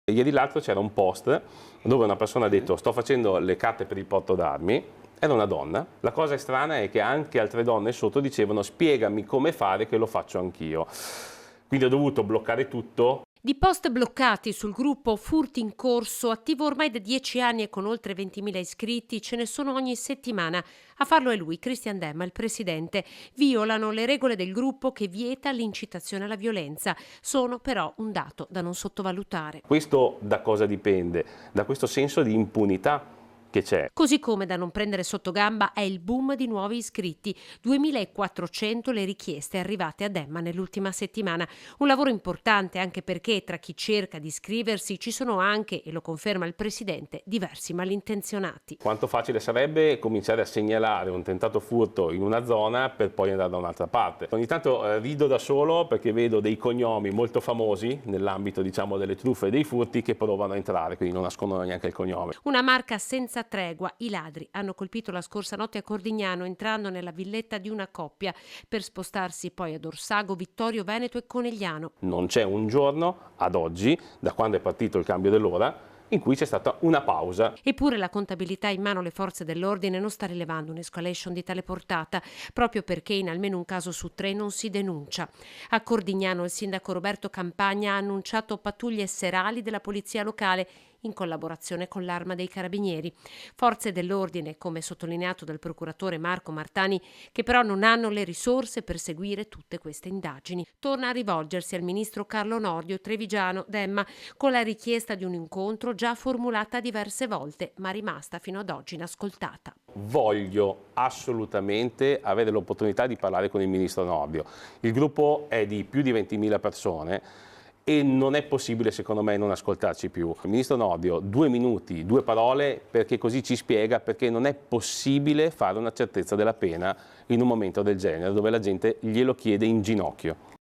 Ieri l'altro c'era un post dove una persona ha detto sto facendo le carte per il porto d'armi, era una donna. La cosa strana è che anche altre donne sotto dicevano spiegami come fare che lo faccio anch'io. Quindi ho dovuto bloccare tutto. Di post bloccati sul gruppo Furti in Corso, attivo ormai da 10 anni e con oltre 20.000 iscritti, ce ne sono ogni settimana. A farlo è lui, Christian Demma, il presidente. Violano le regole del gruppo che vieta l'incitazione alla violenza. Sono però un dato da non sottovalutare. Questo da cosa dipende? Da questo senso di impunità che c'è. Così come da non prendere sotto gamba è il boom di nuovi iscritti, 2.400 le richieste arrivate a Demma nell'ultima settimana. Un lavoro importante anche perché tra chi cerca di iscriversi ci sono anche, e lo conferma il presidente, diversi malintenzionati. Quanto facile sarebbe cominciare a segnalare un tentato furto in una zona per poi andare da un'altra parte. Ogni tanto rido da solo perché vedo dei cognomi molto famosi nell'ambito delle truffe e dei furti che provano a entrare, quindi non nascondono neanche il cognome. Una marca senza tregua. I ladri hanno colpito la scorsa notte a Cordignano entrando nella villetta di una coppia per spostarsi poi ad Orsago, Vittorio Veneto e Conegliano. Non c'è un giorno, ad oggi, da quando è partito il cambio dell'ora, in cui c'è stata una pausa. Eppure la contabilità in mano alle forze dell'ordine non sta rilevando un'escalation di tale portata, proprio perché in almeno un caso su 3 non si denuncia. A Cordignano il sindaco Roberto Campagna ha annunciato pattuglie serali della polizia locale in collaborazione con l'Arma dei Carabinieri. Forze dell'ordine, come sottolineato dal procuratore Marco Martani, che però non hanno le risorse per seguire tutte queste indagini. Torna a rivolgersi al ministro Carlo Nordio trevigiano Demma con la richiesta di un incontro già formulata diverse volte, ma rimasta fino ad oggi inascoltata. Voglio assolutamente avere l'opportunità di parlare con il ministro Nordio. Il gruppo è di più di 20.000 persone e non è possibile, secondo me, non ascoltarci più. Il ministro Nordio, 2 minuti, 2 parole, perché così ci spiega perché non è possibile fare una certezza della pena in un momento del genere, dove la gente glielo chiede in ginocchio.